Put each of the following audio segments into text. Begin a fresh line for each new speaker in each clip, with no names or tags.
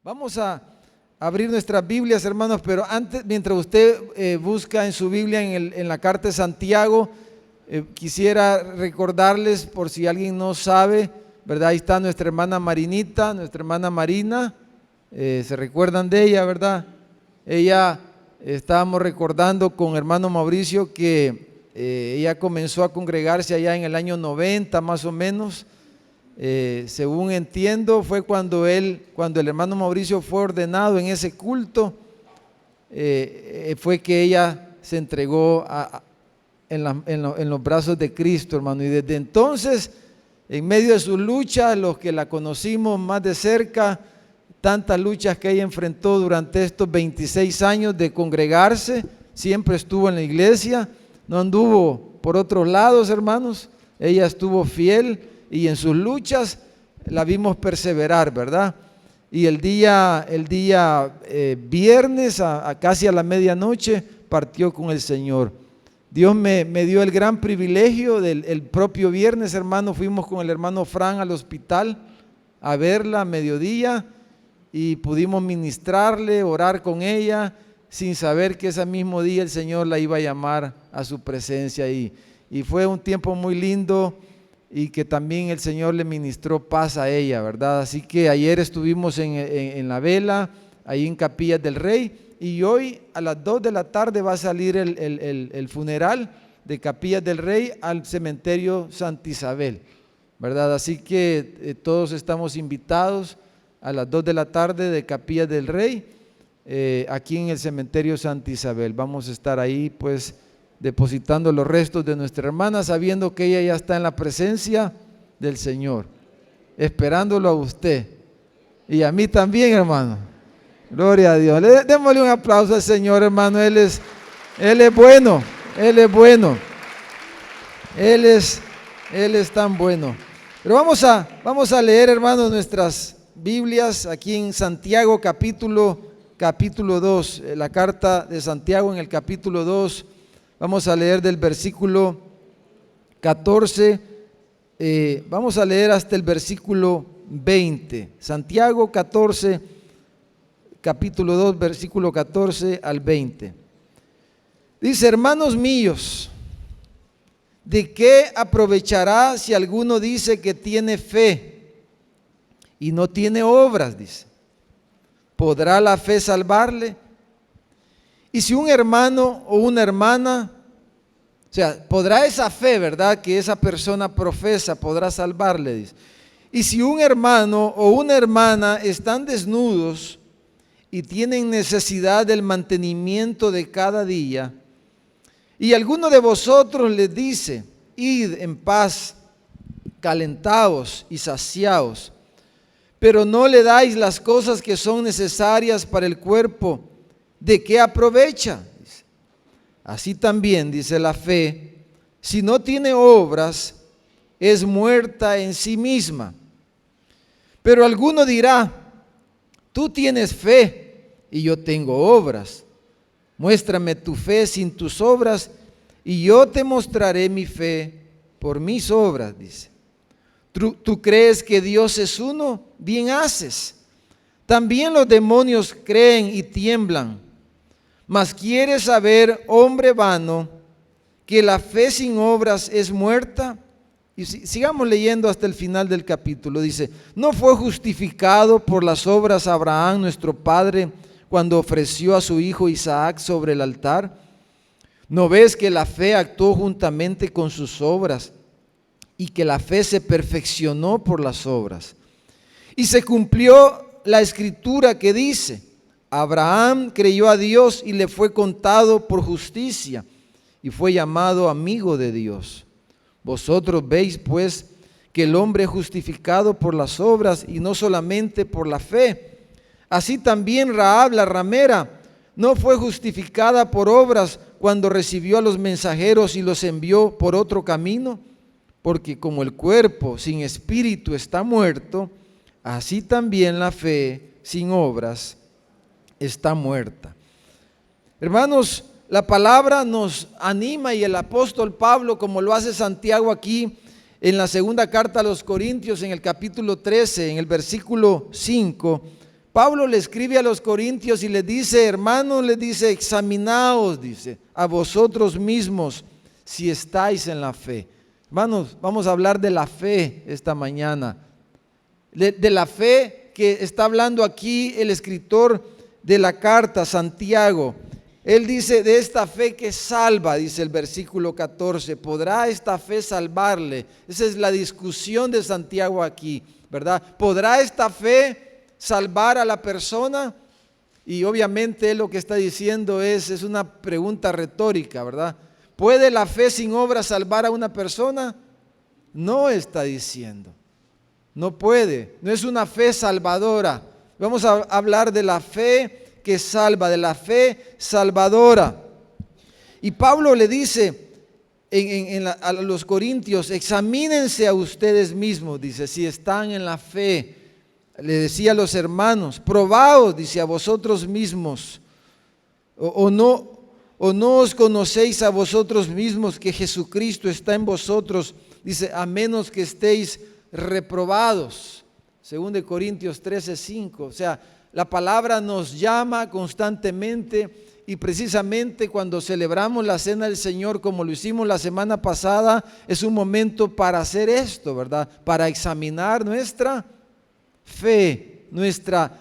Vamos a abrir nuestras Biblias, hermanos, pero antes, mientras usted busca en su Biblia en la carta de Santiago, quisiera recordarles, por si alguien no sabe, ¿verdad? Ahí está nuestra hermana Marinita, nuestra hermana Marina, se recuerdan de ella, ¿verdad? Ella, estábamos recordando con hermano Mauricio que ella comenzó a congregarse allá en el año 90 más o menos. Según entiendo, fue cuando el hermano Mauricio fue ordenado en ese culto, fue que ella se entregó en los brazos de Cristo, hermano. Y desde entonces, en medio de sus luchas, los que la conocimos más de cerca, tantas luchas que ella enfrentó durante estos 26 años de congregarse, siempre estuvo en la iglesia, no anduvo por otros lados, hermanos. Ella estuvo fiel y en sus luchas la vimos perseverar, ¿verdad? Y el día viernes, casi a la medianoche, partió con el Señor. Dios me dio el gran privilegio el propio viernes, hermano, fuimos con el hermano Fran al hospital a verla a mediodía y pudimos ministrarle, orar con ella, sin saber que ese mismo día el Señor la iba a llamar a su presencia. Y fue un tiempo muy lindo, y que también el Señor le ministró paz a ella, ¿verdad? Así que ayer estuvimos en la vela, ahí en Capillas del Rey, y hoy a las 2 de la tarde va a salir el funeral de Capillas del Rey al cementerio Santa Isabel, ¿verdad? Así que todos estamos invitados a las 2 de la tarde de Capillas del Rey, aquí en el cementerio Santa Isabel. Vamos a estar ahí, pues, depositando los restos de nuestra hermana, sabiendo que ella ya está en la presencia del Señor, esperándolo a usted y a mí también, hermano. Gloria a Dios. Démosle un aplauso al Señor, hermano. Él es bueno, Él es bueno, Él es tan bueno. Pero vamos a leer, hermanos, nuestras Biblias aquí en Santiago capítulo 2, la carta de Santiago en el capítulo 2. Vamos a leer del versículo 14, vamos a leer hasta el versículo 20. Santiago 14, capítulo 2, versículo 14 al 20. Dice: hermanos míos, ¿de qué aprovechará si alguno dice que tiene fe y no tiene obras? Dice, ¿podrá la fe salvarle? Y si un hermano o una hermana, o sea, podrá esa fe, ¿verdad?, que esa persona profesa, podrá salvarle, dice. Y si un hermano o una hermana están desnudos y tienen necesidad del mantenimiento de cada día, y alguno de vosotros les dice: id en paz, calentaos y saciaos, pero no le dais las cosas que son necesarias para el cuerpo, ¿de qué aprovecha? Así también, dice, la fe, si no tiene obras, es muerta en sí misma. Pero alguno dirá: tú tienes fe y yo tengo obras. Muéstrame tu fe sin tus obras y yo te mostraré mi fe por mis obras, dice. ¿Tú crees que Dios es uno? Bien haces. También los demonios creen y tiemblan. Mas quieres saber, hombre vano, que la fe sin obras es muerta. Y sigamos leyendo hasta el final del capítulo. Dice: ¿no fue justificado por las obras Abraham nuestro padre cuando ofreció a su hijo Isaac sobre el altar? ¿No ves que la fe actuó juntamente con sus obras y que la fe se perfeccionó por las obras? Y se cumplió la escritura que dice: Abraham creyó a Dios y le fue contado por justicia y fue llamado amigo de Dios. Vosotros veis pues que el hombre es justificado por las obras y no solamente por la fe. Así también Rahab la ramera no fue justificada por obras cuando recibió a los mensajeros y los envió por otro camino, porque como el cuerpo sin espíritu está muerto, así también la fe sin obras está muerta. Hermanos, la palabra nos anima, y el apóstol Pablo, como lo hace Santiago aquí en la segunda carta a los Corintios, en el capítulo 13, en el versículo 5, Pablo le escribe a los corintios y les dice, hermanos, les dice, examinaos, dice, a vosotros mismos si estáis en la fe. Hermanos, vamos a hablar de la fe esta mañana. De la fe que está hablando aquí el escritor de la carta, Santiago. Él dice, de esta fe que salva, dice el versículo 14, ¿podrá esta fe salvarle? Esa es la discusión de Santiago aquí, ¿verdad? ¿Podrá esta fe salvar a la persona? Y obviamente él lo que está diciendo es una pregunta retórica, ¿verdad? ¿Puede la fe sin obra salvar a una persona? No está diciendo. No puede, no es una fe salvadora. Vamos a hablar de la fe que salva, de la fe salvadora. Y Pablo le dice a los corintios, examínense a ustedes mismos, dice, si están en la fe. Le decía a los hermanos, probaos, dice, a vosotros mismos, o no os conocéis a vosotros mismos que Jesucristo está en vosotros, dice, a menos que estéis reprobados. 2 Corintios 13:5. O sea, la palabra nos llama constantemente, y precisamente cuando celebramos la cena del Señor, como lo hicimos la semana pasada, es un momento para hacer esto, ¿verdad? Para examinar nuestra fe, nuestra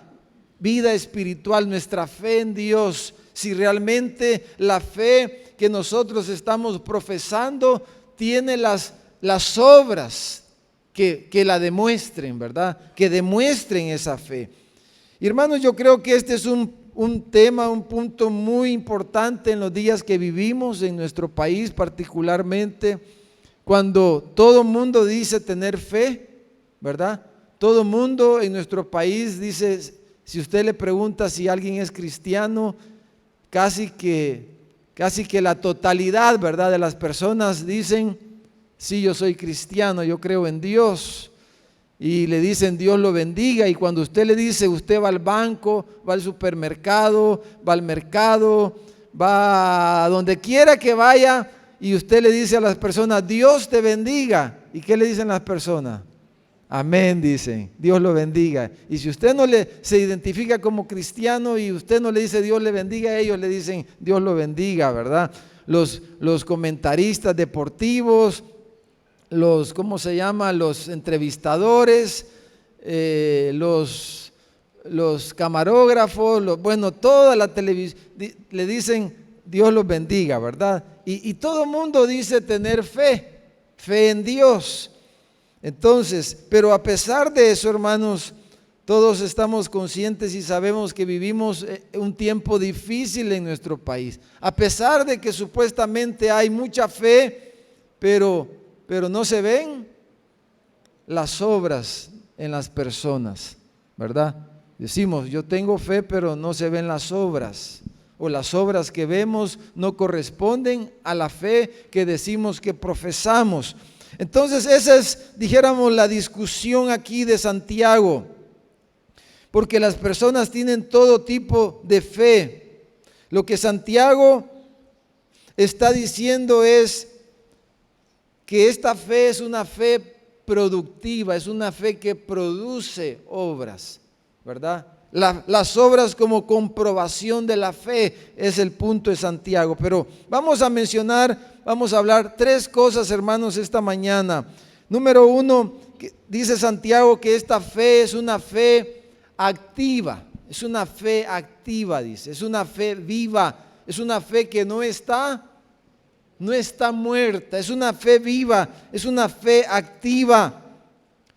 vida espiritual, nuestra fe en Dios. Si realmente la fe que nosotros estamos profesando tiene las obras que la demuestren, ¿verdad? Que demuestren esa fe. Y hermanos, yo creo que este es un tema, un punto muy importante en los días que vivimos en nuestro país, particularmente cuando todo el mundo dice tener fe, ¿verdad? Todo el mundo en nuestro país dice, si usted le pregunta si alguien es cristiano, casi que la totalidad, ¿verdad?, de las personas dicen, sí, yo soy cristiano, yo creo en Dios. Y le dicen Dios lo bendiga. Y cuando usted le dice, usted va al banco, va al supermercado, va al mercado, va a donde quiera que vaya, y usted le dice a las personas, Dios te bendiga. ¿Y qué le dicen las personas? Amén, dicen, Dios lo bendiga. Y si usted no se identifica como cristiano y usted no le dice Dios le bendiga, ellos le dicen Dios lo bendiga, ¿verdad? Los comentaristas deportivos, ¿cómo se llama? Los entrevistadores, los camarógrafos, toda la televisión, le dicen Dios los bendiga, ¿verdad? Y todo el mundo dice tener fe en Dios. Entonces, pero a pesar de eso, hermanos, todos estamos conscientes y sabemos que vivimos un tiempo difícil en nuestro país. A pesar de que supuestamente hay mucha fe, pero no se ven las obras en las personas, ¿verdad? Decimos, yo tengo fe, pero no se ven las obras, o las obras que vemos no corresponden a la fe que decimos que profesamos. Entonces esa es, dijéramos, la discusión aquí de Santiago, porque las personas tienen todo tipo de fe. Lo que Santiago está diciendo es que esta fe es una fe productiva, es una fe que produce obras, ¿verdad? Las obras como comprobación de la fe es el punto de Santiago. Pero vamos a hablar tres cosas, hermanos, esta mañana. Número uno, dice Santiago que esta fe es una fe activa, dice, es una fe viva, es una fe que no está muerta, es una fe viva, es una fe activa,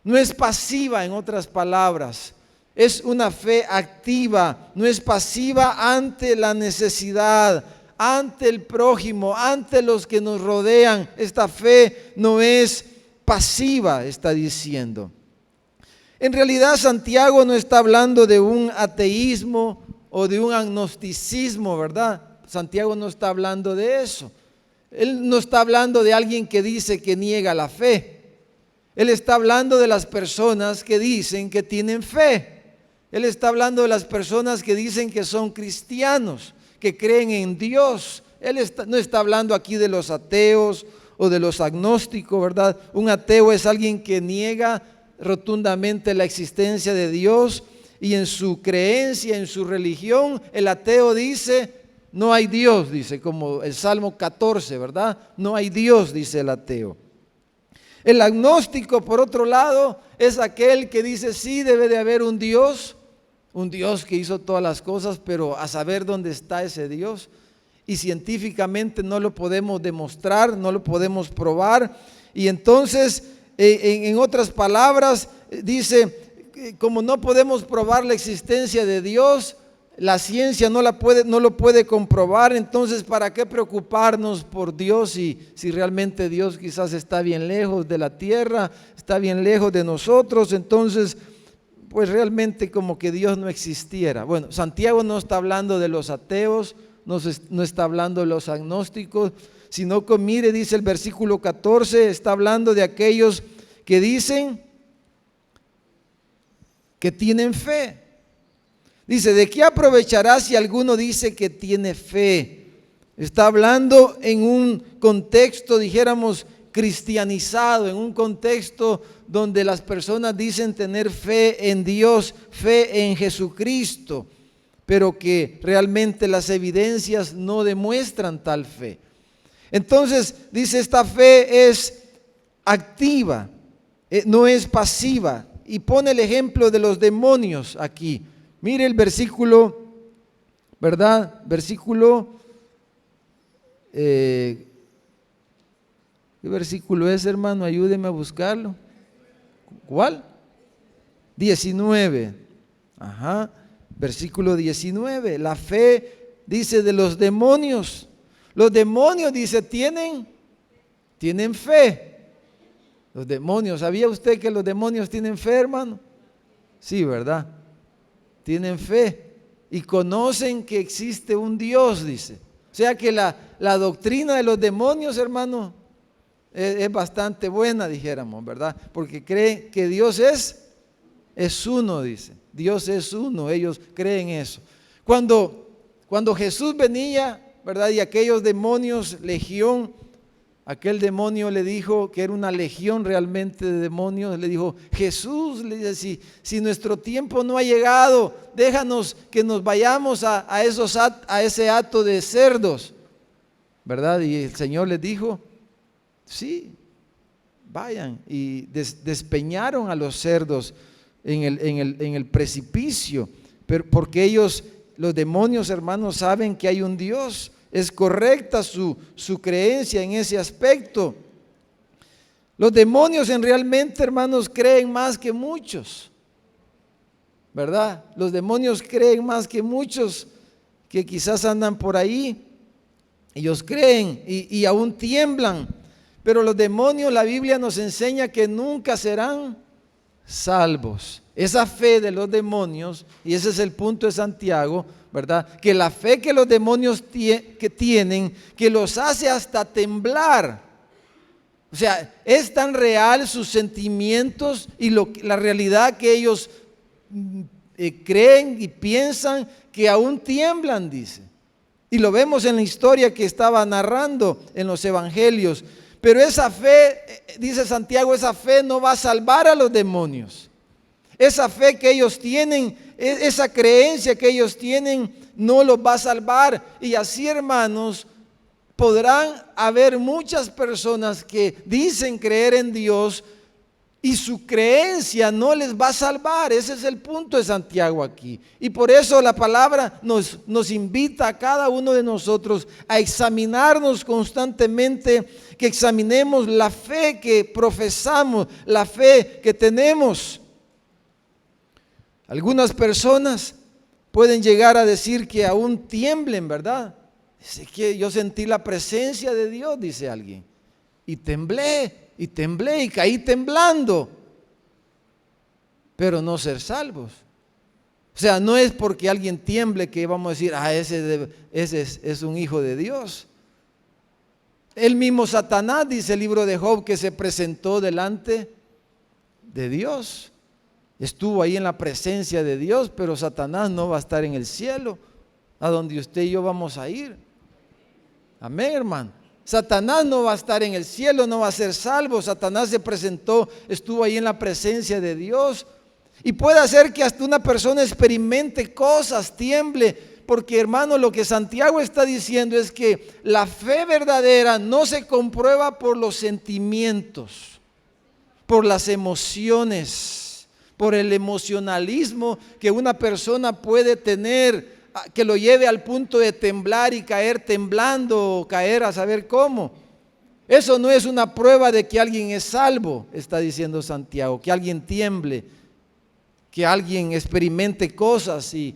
no es pasiva, en otras palabras. Es una fe activa, no es pasiva ante la necesidad, ante el prójimo, ante los que nos rodean. Esta fe no es pasiva, está diciendo. En realidad Santiago no está hablando de un ateísmo o de un agnosticismo, ¿verdad? Santiago no está hablando de eso. Él no está hablando de alguien que dice que niega la fe. Él está hablando de las personas que dicen que tienen fe. Él está hablando de las personas que dicen que son cristianos, que creen en Dios. Él no está hablando aquí de los ateos o de los agnósticos, ¿verdad? Un ateo es alguien que niega rotundamente la existencia de Dios. y en su creencia, en su religión, el ateo dice, no hay Dios, dice, como el Salmo 14, ¿verdad? No hay Dios, dice el ateo. El agnóstico, por otro lado, es aquel que dice, sí, debe de haber un Dios que hizo todas las cosas, pero a saber dónde está ese Dios. Y científicamente no lo podemos demostrar, no lo podemos probar. Y entonces, en otras palabras, dice, como no podemos probar la existencia de Dios, la ciencia no lo puede comprobar, entonces ¿para qué preocuparnos por Dios si realmente Dios quizás está bien lejos de la tierra, está bien lejos de nosotros? Entonces, pues realmente como que Dios no existiera. Bueno, Santiago no está hablando de los ateos, no está hablando de los agnósticos, sino que mire, dice el versículo 14, está hablando de aquellos que dicen que tienen fe. Dice, ¿de qué aprovechará si alguno dice que tiene fe? Está hablando en un contexto, dijéramos, cristianizado, en un contexto donde las personas dicen tener fe en Dios, fe en Jesucristo, pero que realmente las evidencias no demuestran tal fe. Entonces, dice, esta fe es activa, no es pasiva. Y pone el ejemplo de los demonios aquí. Mire el versículo, ¿verdad? ¿Qué versículo es, hermano? Ayúdeme a buscarlo. ¿Cuál? 19. Ajá. Versículo 19. La fe, dice, de los demonios. Los demonios, dice, tienen fe. Los demonios, ¿sabía usted que los demonios tienen fe, hermano? Sí, ¿verdad? Tienen fe y conocen que existe un Dios, dice. O sea que la doctrina de los demonios, hermano, es bastante buena, dijéramos, ¿verdad? Porque creen que Dios es uno, dice. Dios es uno, ellos creen eso. Cuando Jesús venía, ¿verdad? Y aquellos demonios, legión, aquel demonio le dijo que era una legión realmente de demonios, le dijo, Jesús, le dice, si nuestro tiempo no ha llegado, déjanos que nos vayamos a ese hato de cerdos, ¿verdad? Y el Señor les dijo, sí, vayan, y despeñaron a los cerdos en el precipicio, pero porque ellos, los demonios, hermanos, saben que hay un Dios. Es correcta su creencia en ese aspecto. Los demonios realmente, hermanos, creen más que muchos, ¿verdad? Los demonios creen más que muchos que quizás andan por ahí. Ellos creen y aún tiemblan. Pero los demonios, la Biblia nos enseña que nunca serán salvos. Esa fe de los demonios, y ese es el punto de Santiago, ¿verdad? Que la fe que los demonios tienen, que los hace hasta temblar. O sea, es tan real sus sentimientos y la realidad que ellos creen y piensan que aún tiemblan, dice. Y lo vemos en la historia que estaba narrando en los evangelios. Pero esa fe, dice Santiago, esa fe no va a salvar a los demonios. Esa fe que ellos tienen, esa creencia que ellos tienen, no los va a salvar. Y así, hermanos, podrán haber muchas personas que dicen creer en Dios y su creencia no les va a salvar. Ese es el punto de Santiago aquí. Y por eso la palabra nos invita a cada uno de nosotros a examinarnos constantemente, que examinemos la fe que profesamos, la fe que tenemos. Algunas personas pueden llegar a decir que aún tiemblen, ¿verdad? Dice que yo sentí la presencia de Dios, dice alguien, y temblé y caí temblando, pero no ser salvos. O sea, no es porque alguien tiemble que vamos a decir, ese es un hijo de Dios. El mismo Satanás, dice el libro de Job, que se presentó delante de Dios. Estuvo ahí en la presencia de Dios, pero Satanás no va a estar en el cielo, a donde usted y yo vamos a ir. Amén, hermano. Satanás no va a estar en el cielo, no va a ser salvo. Satanás se presentó, estuvo ahí en la presencia de Dios. Y puede hacer que hasta una persona experimente cosas, tiemble, porque hermano, lo que Santiago está diciendo es que la fe verdadera no se comprueba por los sentimientos, por las emociones, por el emocionalismo que una persona puede tener, que lo lleve al punto de temblar y caer temblando o caer a saber cómo. Eso no es una prueba de que alguien es salvo, está diciendo Santiago, que alguien tiemble, que alguien experimente cosas y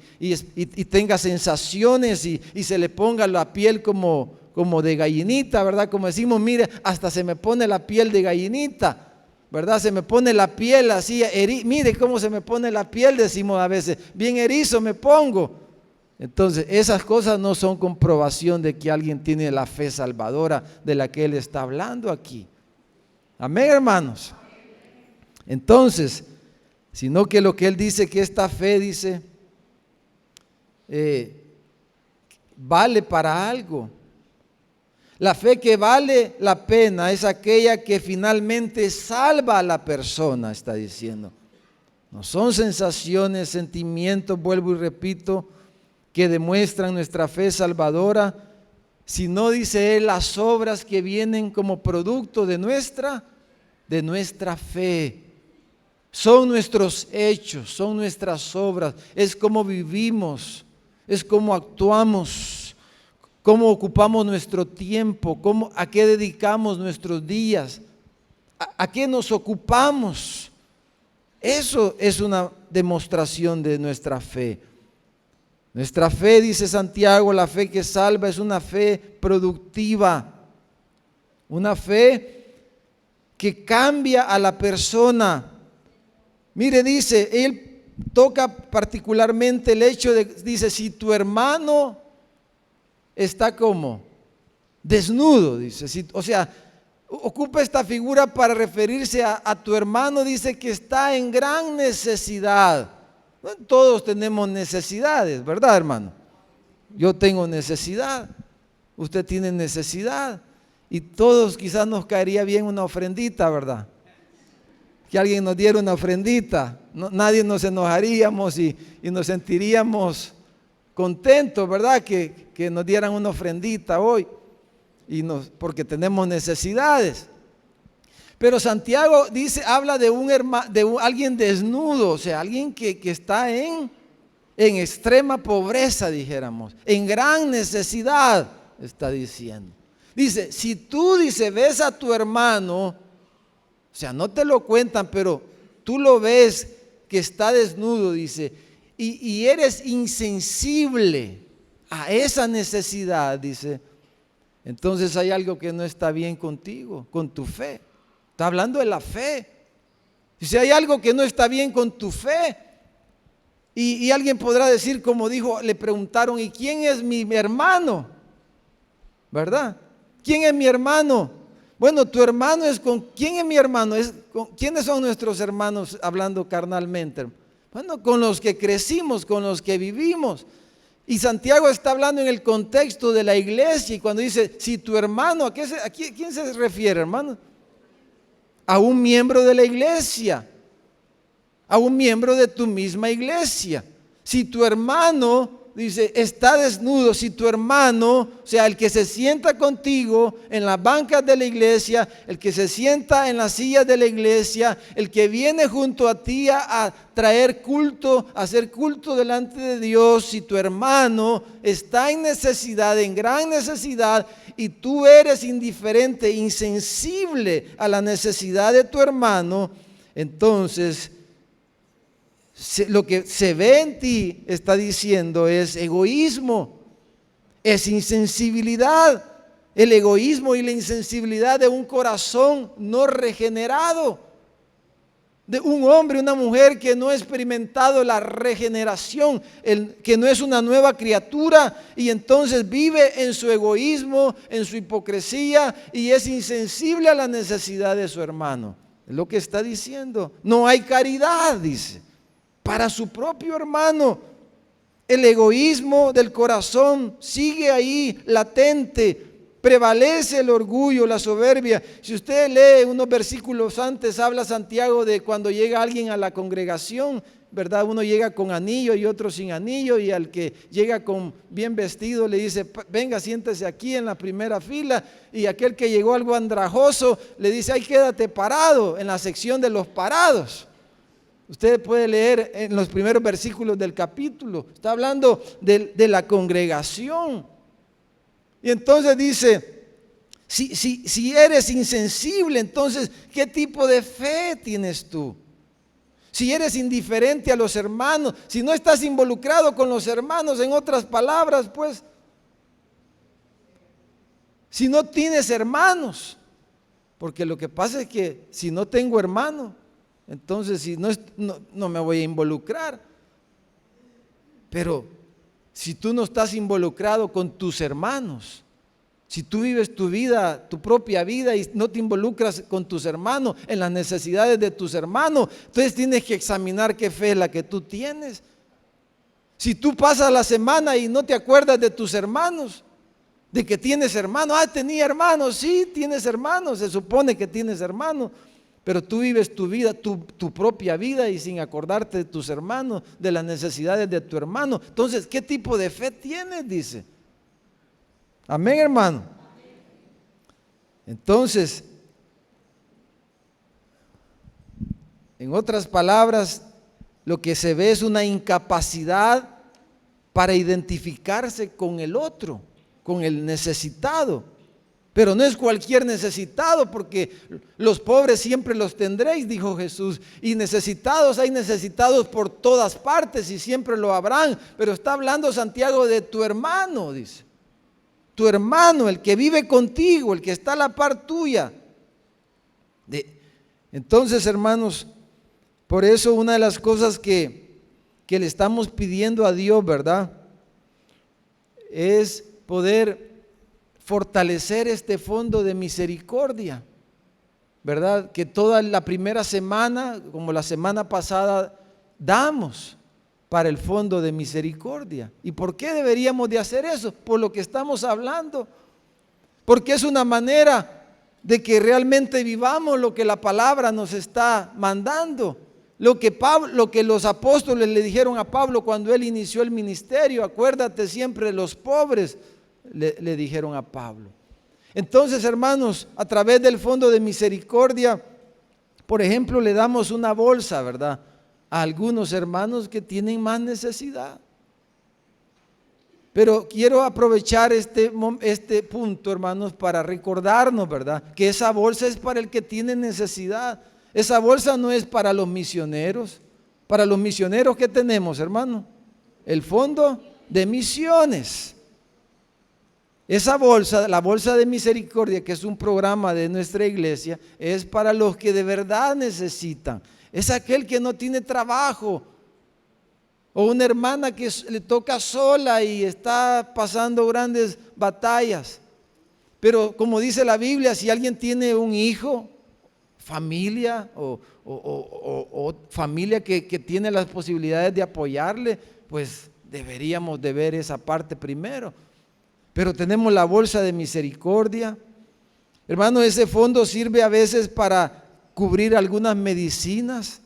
tenga sensaciones y se le ponga la piel como de gallinita, ¿verdad? Como decimos, mire, hasta se me pone la piel de gallinita, ¿verdad? Se me pone la piel así, mire cómo se me pone la piel, decimos a veces, bien erizo me pongo. Entonces, esas cosas no son comprobación de que alguien tiene la fe salvadora de la que él está hablando aquí. Amén, hermanos. Entonces, sino que lo que él dice, que esta fe, dice, vale para algo. La fe que vale la pena es aquella que finalmente salva a la persona, está diciendo. No son sensaciones, sentimientos, vuelvo y repito, que demuestran nuestra fe salvadora, sino, dice él, las obras que vienen como producto de nuestra fe. Son nuestros hechos, son nuestras obras, es como vivimos, es como actuamos, cómo ocupamos nuestro tiempo, a qué dedicamos nuestros días, a qué nos ocupamos. Eso es una demostración de nuestra fe. Nuestra fe, dice Santiago, la fe que salva es una fe productiva, una fe que cambia a la persona. Mire, dice, él toca particularmente el hecho de, dice, si tu hermano está como desnudo, dice, o sea, ocupa esta figura para referirse a tu hermano, dice que está en gran necesidad. Todos tenemos necesidades, ¿verdad, hermano? Yo tengo necesidad, usted tiene necesidad, y todos quizás nos caería bien una ofrendita, ¿verdad? Que alguien nos diera una ofrendita, nadie nos enojaríamos y nos sentiríamos contentos, ¿verdad? Que nos dieran una ofrendita hoy, porque tenemos necesidades. Pero Santiago dice, habla de alguien desnudo, o sea, alguien que está en extrema pobreza, dijéramos, en gran necesidad, está diciendo. Dice, si tú, dice, ves a tu hermano, o sea, no te lo cuentan, pero tú lo ves que está desnudo, dice, y eres insensible a esa necesidad, dice, entonces hay algo que no está bien contigo, con tu fe. Está hablando de la fe. Si hay algo que no está bien con tu fe, y alguien podrá decir, como dijo, le preguntaron, ¿y quién es mi hermano? ¿Verdad? ¿Quién es mi hermano? Bueno, tu hermano es con, ¿quién es mi hermano? ¿Quiénes son nuestros hermanos hablando carnalmente? Bueno, con los que crecimos, con los que vivimos. Y Santiago está hablando en el contexto de la iglesia, y cuando dice, si tu hermano, ¿a quién se refiere, hermano? A un miembro de la iglesia, a un miembro de tu misma iglesia. Si tu hermano, dice, está desnudo, si tu hermano, o sea, el que se sienta contigo en las bancas de la iglesia, el que se sienta en las sillas de la iglesia, el que viene junto a ti a traer culto, a hacer culto delante de Dios, si tu hermano está en necesidad, en gran necesidad, y tú eres indiferente, insensible a la necesidad de tu hermano, entonces lo que se ve en ti, está diciendo, es egoísmo, es insensibilidad, el egoísmo y la insensibilidad de un corazón no regenerado, de un hombre, una mujer que no ha experimentado la regeneración, que no es una nueva criatura, y entonces vive en su egoísmo, en su hipocresía, y es insensible a la necesidad de su hermano. Es lo que está diciendo. No hay caridad, dice, para su propio hermano. El egoísmo del corazón sigue ahí latente, Prevalece el orgullo, la soberbia. Si usted lee unos versículos antes, habla Santiago de cuando llega alguien a la congregación, ¿verdad? Uno llega con anillo y otro sin anillo, y al que llega con bien vestido le dice, venga, siéntese aquí en la primera fila, y aquel que llegó algo andrajoso le dice, ay, quédate parado en la sección de los parados. Usted puede leer en los primeros versículos del capítulo, está hablando de la congregación. Y entonces dice, si eres insensible, entonces, ¿qué tipo de fe tienes tú? Si eres indiferente a los hermanos, si no estás involucrado con los hermanos, en otras palabras, pues, si no tienes hermanos, porque lo que pasa es que si no tengo hermano, entonces si no me voy a involucrar. Pero si tú no estás involucrado con tus hermanos, si tú vives tu vida, tu propia vida, y no te involucras con tus hermanos, en las necesidades de tus hermanos, entonces tienes que examinar qué fe es la que tú tienes. Si tú pasas la semana y no te acuerdas de tus hermanos, de que tienes hermanos, tenía hermanos, sí, tienes hermanos, se supone que tienes hermanos, pero tú vives tu vida, tu propia vida, y sin acordarte de tus hermanos, de las necesidades de tu hermano. Entonces, ¿qué tipo de fe tienes? Dice. Amén, hermano. Entonces, en otras palabras, lo que se ve es una incapacidad para identificarse con el otro, con el necesitado. Pero no es cualquier necesitado, porque los pobres siempre los tendréis, dijo Jesús. Y necesitados, hay necesitados por todas partes y siempre lo habrán. Pero está hablando Santiago de tu hermano, dice. Tu hermano, el que vive contigo, el que está a la par tuya. Entonces, hermanos, por eso una de las cosas que le estamos pidiendo a Dios, ¿verdad?, es poder fortalecer este fondo de misericordia, ¿verdad? Que toda la primera semana, como la semana pasada, damos para el fondo de misericordia. ¿Y por qué deberíamos de hacer eso? Por lo que estamos hablando. Porque es una manera de que realmente vivamos lo que la palabra nos está mandando. Lo que los apóstoles le dijeron a Pablo cuando él inició el ministerio, acuérdate siempre de los pobres, le dijeron a Pablo. Entonces, hermanos, a través del fondo de misericordia, por ejemplo, le damos una bolsa, ¿verdad?, a algunos hermanos que tienen más necesidad. Pero quiero aprovechar este punto, hermanos, para recordarnos, ¿verdad?, que esa bolsa es para el que tiene necesidad. Esa bolsa no es para los misioneros. Para los misioneros, ¿qué tenemos, hermano? El fondo de misiones. Esa bolsa, la bolsa de misericordia, que es un programa de nuestra iglesia, es para los que de verdad necesitan. Es aquel que no tiene trabajo, o una hermana que le toca sola y está pasando grandes batallas. Pero como dice la Biblia, si alguien tiene un hijo, familia o familia que tiene las posibilidades de apoyarle, pues deberíamos de ver esa parte primero. Pero tenemos la bolsa de misericordia. Hermano, ese fondo sirve a veces para cubrir algunas medicinas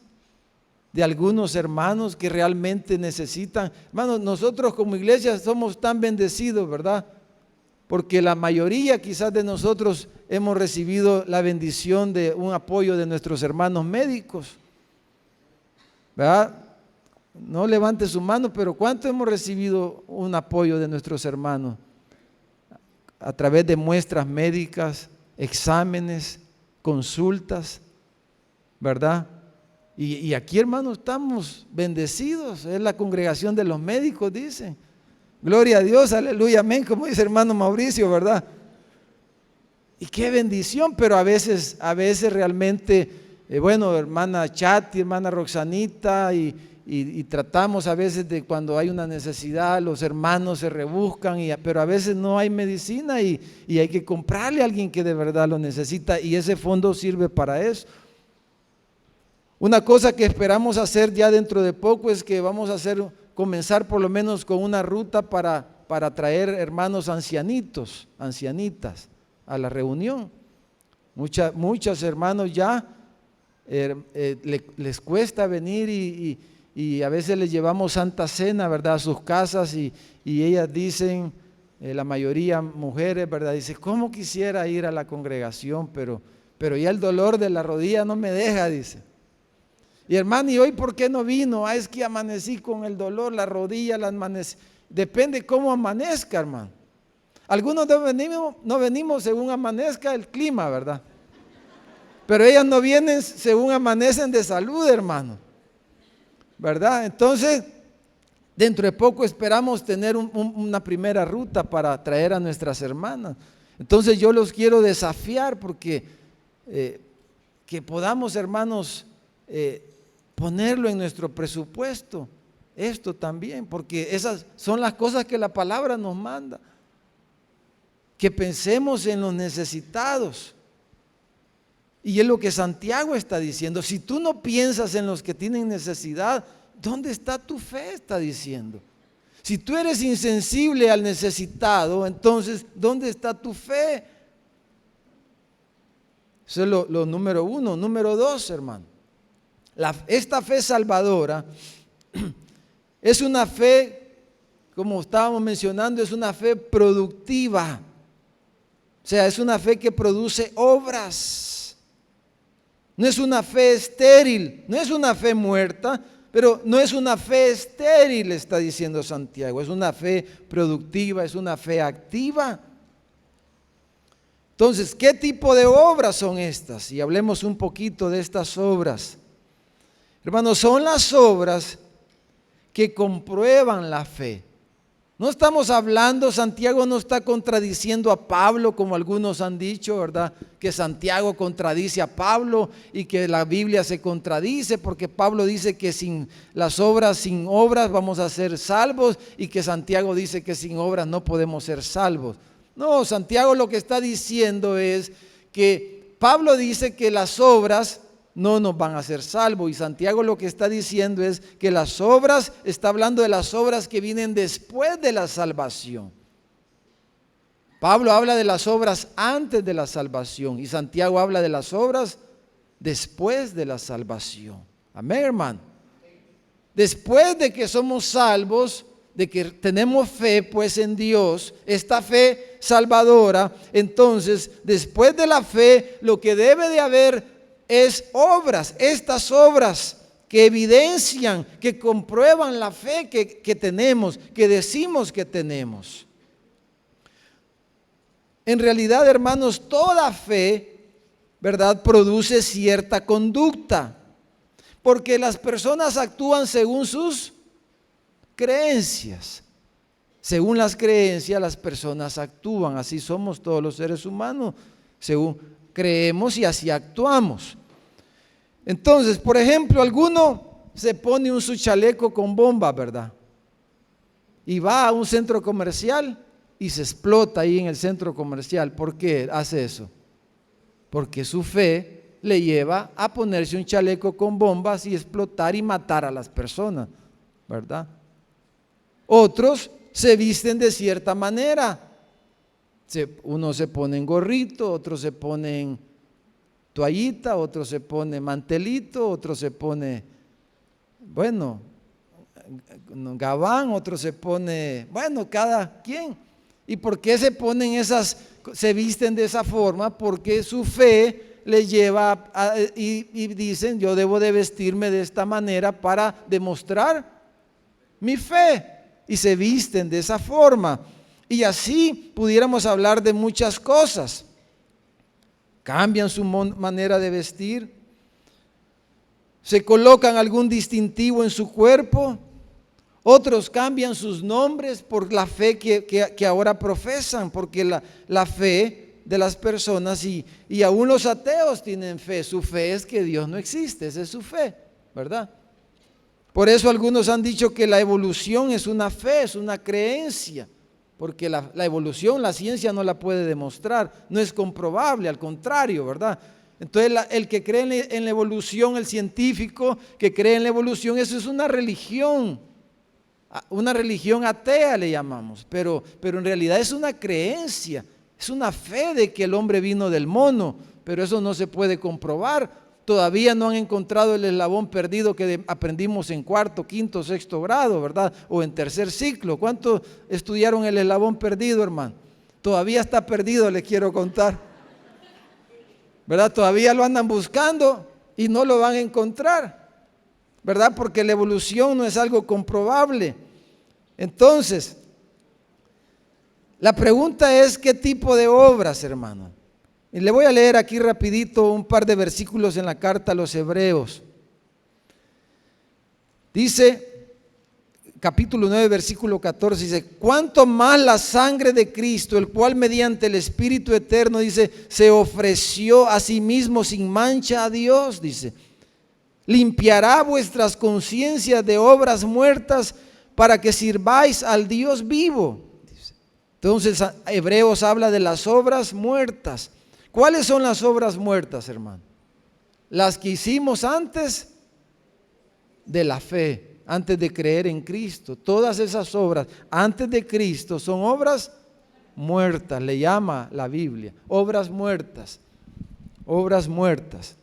de algunos hermanos que realmente necesitan. Hermanos, nosotros como iglesia somos tan bendecidos, ¿verdad? Porque la mayoría quizás de nosotros hemos recibido la bendición de un apoyo de nuestros hermanos médicos, ¿verdad? No levante su mano, pero ¿cuánto hemos recibido un apoyo de nuestros hermanos? A través de muestras médicas, exámenes, consultas, ¿verdad? Y aquí, hermanos, estamos bendecidos. Es la congregación de los médicos, dicen. Gloria a Dios, aleluya, amén, como dice hermano Mauricio, ¿verdad? Y qué bendición, pero a veces realmente, bueno, hermana Chati, hermana Roxanita, y tratamos a veces de cuando hay una necesidad, los hermanos se rebuscan, pero a veces no hay medicina y hay que comprarle a alguien que de verdad lo necesita, y ese fondo sirve para eso. Una cosa que esperamos hacer ya dentro de poco es que vamos a comenzar por lo menos con una ruta para para traer hermanos ancianitos, ancianitas a la reunión. Muchos hermanos ya les cuesta venir y a veces les llevamos Santa Cena, ¿verdad?, a sus casas y ellas dicen, la mayoría mujeres, ¿verdad?, dice, ¿cómo quisiera ir a la congregación? Pero ya el dolor de la rodilla no me deja, dice. Y hermano, ¿y hoy por qué no vino? Es que amanecí con el dolor, la rodilla, la amanecí. Depende cómo amanezca, hermano. Algunos no venimos según amanezca el clima, ¿verdad? Pero ellas no vienen según amanecen de salud, hermano, ¿verdad? Entonces, dentro de poco esperamos tener una primera ruta para traer a nuestras hermanas. Entonces yo los quiero desafiar porque que podamos, hermanos, ponerlo en nuestro presupuesto, esto también, porque esas son las cosas que la palabra nos manda, que pensemos en los necesitados. Y es lo que Santiago está diciendo, si tú no piensas en los que tienen necesidad, ¿dónde está tu fe? Está diciendo. Si tú eres insensible al necesitado, entonces, ¿dónde está tu fe? Eso es lo número uno. Número dos, hermano. Esta fe salvadora es una fe, como estábamos mencionando, es una fe productiva. O sea, es una fe que produce obras. No es una fe estéril, no es una fe muerta, pero no es una fe estéril, está diciendo Santiago. Es una fe productiva, es una fe activa. Entonces, ¿qué tipo de obras son estas? Y hablemos un poquito de estas obras. Hermanos, son las obras que comprueban la fe. No estamos hablando, Santiago no está contradiciendo a Pablo como algunos han dicho, ¿verdad? Que Santiago contradice a Pablo y que la Biblia se contradice porque Pablo dice que sin obras vamos a ser salvos y que Santiago dice que sin obras no podemos ser salvos. No, Santiago lo que está diciendo es que Pablo dice que las obras no nos van a hacer salvos. Y Santiago lo que está diciendo es que las obras, está hablando de las obras que vienen después de la salvación. Pablo habla de las obras antes de la salvación y Santiago habla de las obras después de la salvación. Amén, hermano. Después de que somos salvos, de que tenemos fe pues en Dios, esta fe salvadora, entonces después de la fe lo que debe de haber es obras, estas obras que evidencian, que comprueban la fe que tenemos, que decimos que tenemos. En realidad, hermanos, toda fe, ¿verdad?, produce cierta conducta, porque las personas actúan según sus creencias. Según las creencias, las personas actúan. Así somos todos los seres humanos, según creemos y así actuamos. Entonces, por ejemplo, alguno se pone su chaleco con bomba, ¿verdad? Y va a un centro comercial y se explota ahí en el centro comercial. ¿Por qué hace eso? Porque su fe le lleva a ponerse un chaleco con bombas y explotar y matar a las personas, ¿verdad? Otros se visten de cierta manera. Uno se pone en gorrito, otros se ponen toallita, otro se pone mantelito, otro se pone, bueno, gabán, otro se pone, bueno, cada quien. ¿Y por qué se visten de esa forma? Porque su fe les lleva y dicen, yo debo de vestirme de esta manera para demostrar mi fe. Y se visten de esa forma. Y así pudiéramos hablar de muchas cosas. Cambian su manera de vestir, se colocan algún distintivo en su cuerpo, otros cambian sus nombres por la fe que ahora profesan, porque la fe de las personas y aún los ateos tienen fe, su fe es que Dios no existe, esa es su fe, ¿verdad? Por eso algunos han dicho que la evolución es una fe, es una creencia. Porque la evolución, la ciencia no la puede demostrar, no es comprobable, al contrario, ¿verdad? Entonces el que cree en la evolución, el científico que cree en la evolución, eso es una religión. Una religión atea le llamamos, pero en realidad es una creencia, es una fe de que el hombre vino del mono, pero eso no se puede comprobar. Todavía no han encontrado el eslabón perdido que aprendimos en cuarto, quinto, sexto grado, ¿verdad? O en tercer ciclo. ¿Cuántos estudiaron el eslabón perdido, hermano? Todavía está perdido, les quiero contar, ¿verdad? Todavía lo andan buscando y no lo van a encontrar, ¿verdad? Porque la evolución no es algo comprobable. Entonces, la pregunta es, ¿qué tipo de obras, hermano? Y le voy a leer aquí rapidito un par de versículos en la carta a los Hebreos. Dice, capítulo 9, versículo 14, dice: cuánto más la sangre de Cristo, el cual mediante el Espíritu eterno, dice, se ofreció a sí mismo sin mancha a Dios, dice, limpiará vuestras conciencias de obras muertas para que sirváis al Dios vivo. Dice. Entonces, Hebreos habla de las obras muertas. ¿Cuáles son las obras muertas, hermano? Las que hicimos antes de la fe, antes de creer en Cristo. Todas esas obras antes de Cristo son obras muertas, le llama la Biblia, obras muertas, obras muertas.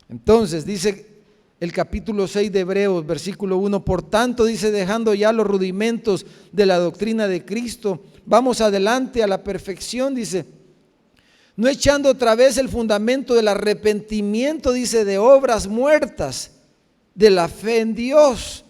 Entonces dice el capítulo 6 de Hebreos, versículo 1, por tanto, dice, dejando ya los rudimentos de la doctrina de Cristo, vamos adelante a la perfección, dice, no echando otra vez el fundamento del arrepentimiento, dice, de obras muertas, de la fe en Dios.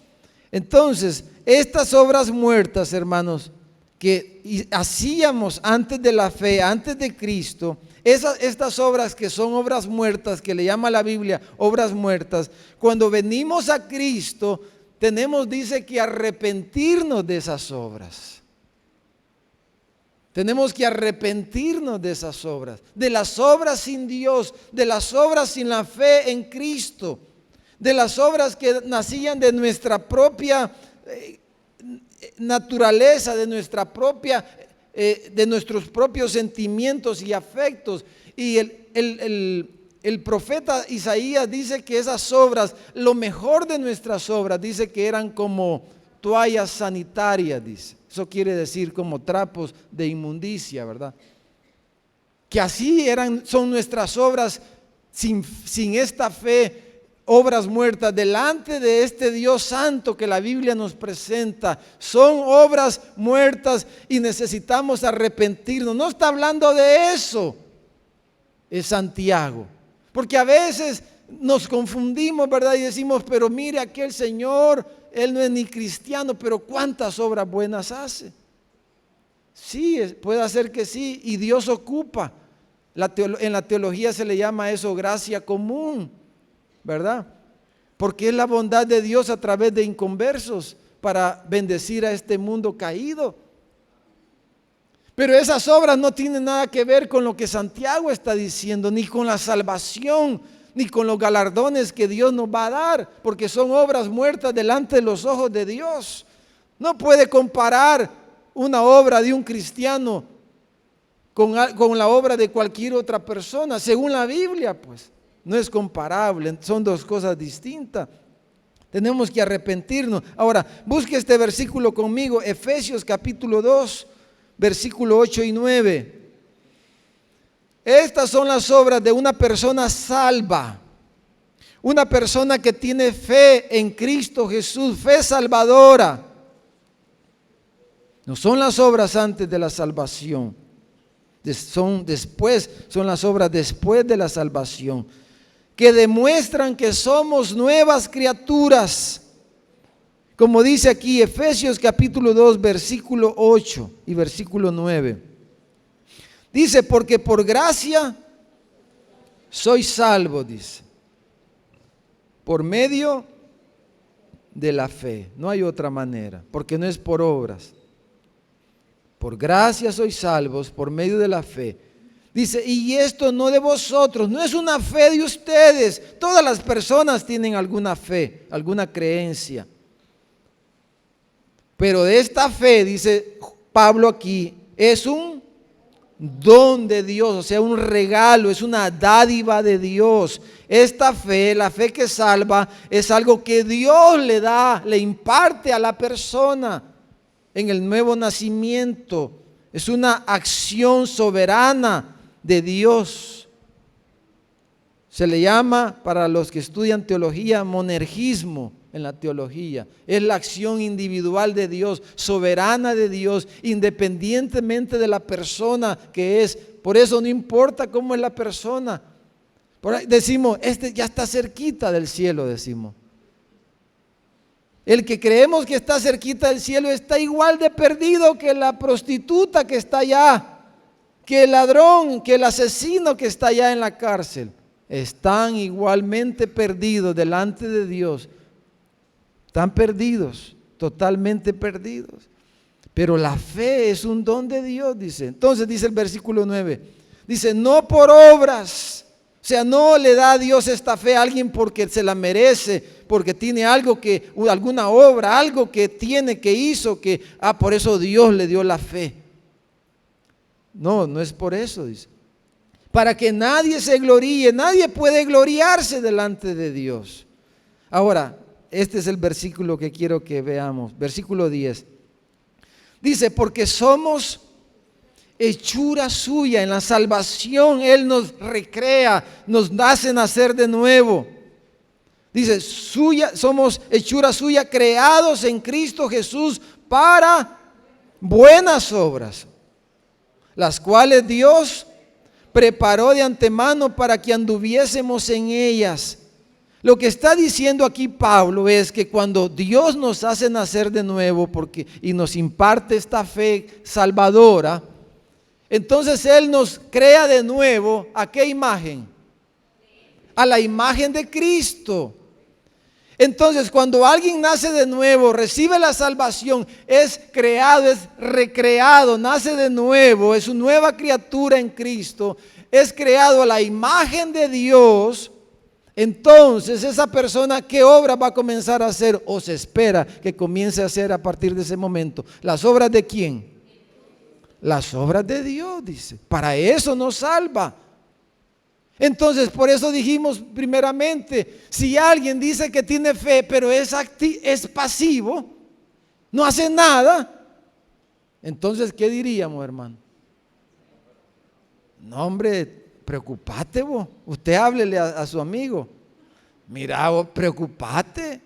Entonces, estas obras muertas, hermanos, que hacíamos antes de la fe, antes de Cristo, estas obras que son obras muertas, que le llama la Biblia obras muertas, cuando venimos a Cristo, tenemos, dice, que arrepentirnos de esas obras. Tenemos que arrepentirnos de esas obras, de las obras sin Dios, de las obras sin la fe en Cristo, de las obras que nacían de nuestra propia naturaleza, de nuestros propios sentimientos y afectos. Y el profeta Isaías dice que esas obras, lo mejor de nuestras obras, dice que eran como toallas sanitarias, dice. Eso quiere decir como trapos de inmundicia, ¿verdad? Que así son nuestras obras sin esta fe, obras muertas delante de este Dios santo que la Biblia nos presenta. Son obras muertas y necesitamos arrepentirnos. No está hablando de eso, es Santiago. Porque a veces nos confundimos, ¿verdad? Y decimos, pero mire, aquel señor, él no es ni cristiano, pero cuántas obras buenas hace. Sí, puede ser que sí, y Dios ocupa. En la teología se le llama eso gracia común, ¿verdad? Porque es la bondad de Dios a través de inconversos para bendecir a este mundo caído. Pero esas obras no tienen nada que ver con lo que Santiago está diciendo, ni con la salvación, ni con los galardones que Dios nos va a dar, porque son obras muertas delante de los ojos de Dios. No puede comparar una obra de un cristiano con la obra de cualquier otra persona, según la Biblia, pues no es comparable, son dos cosas distintas. Tenemos que arrepentirnos. Ahora, busque este versículo conmigo, Efesios capítulo 2, versículo 8 y 9. Estas son las obras de una persona salva, una persona que tiene fe en Cristo Jesús, fe salvadora. No son las obras antes de la salvación, son las obras después de la salvación, que demuestran que somos nuevas criaturas. Como dice aquí Efesios capítulo 2, versículo 8 y versículo 9. Dice, porque por gracia soy salvo, dice, por medio de la fe. No hay otra manera, porque no es por obras. Por gracia sois salvos por medio de la fe. Dice, y esto no de vosotros, no es una fe de ustedes. Todas las personas tienen alguna fe, alguna creencia. Pero de esta fe, dice Pablo aquí, es un don de Dios, o sea, un regalo, es una dádiva de Dios. Esta fe, la fe que salva, es algo que Dios le da, le imparte a la persona en el nuevo nacimiento. Es una acción soberana de Dios. Se le llama, para los que estudian teología, monergismo en la teología. Es la acción individual de Dios, soberana de Dios, independientemente de la persona que es. Por eso no importa cómo es la persona. Por ahí decimos, este ya está cerquita del cielo, decimos. El que creemos que está cerquita del cielo está igual de perdido que la prostituta que está allá, que el ladrón, que el asesino que está allá en la cárcel. Están igualmente perdidos delante de Dios. Están perdidos, totalmente perdidos. Pero la fe es un don de Dios, dice. Entonces dice el versículo 9. Dice, no por obras. O sea, no le da a Dios esta fe a alguien porque se la merece, porque tiene algo que, alguna obra, algo que tiene, que hizo, que, por eso Dios le dio la fe. No, no es por eso, dice. Para que nadie se gloríe, nadie puede gloriarse delante de Dios. Ahora, este es el versículo que quiero que veamos, versículo 10. Dice, porque somos hechura suya, en la salvación Él nos recrea, nos hace nacer de nuevo. Dice, suya, somos hechura suya, creados en Cristo Jesús para buenas obras, las cuales Dios preparó de antemano para que anduviésemos en ellas. Lo que está diciendo aquí Pablo es que cuando Dios nos hace nacer de nuevo y nos imparte esta fe salvadora, entonces Él nos crea de nuevo, ¿a qué imagen? A la imagen de Cristo. Entonces, cuando alguien nace de nuevo, recibe la salvación, es creado, es recreado, nace de nuevo, es una nueva criatura en Cristo, es creado a la imagen de Dios. Entonces, esa persona, ¿qué obra va a comenzar a hacer? O se espera que comience a hacer a partir de ese momento. ¿Las obras de quién? Las obras de Dios, dice. Para eso nos salva. Entonces, por eso dijimos primeramente, si alguien dice que tiene fe, pero es pasivo, no hace nada, entonces, ¿qué diríamos, hermano? No, hombre, preocupate vos. Usted háblele a su amigo. Mira, vos, preocupate,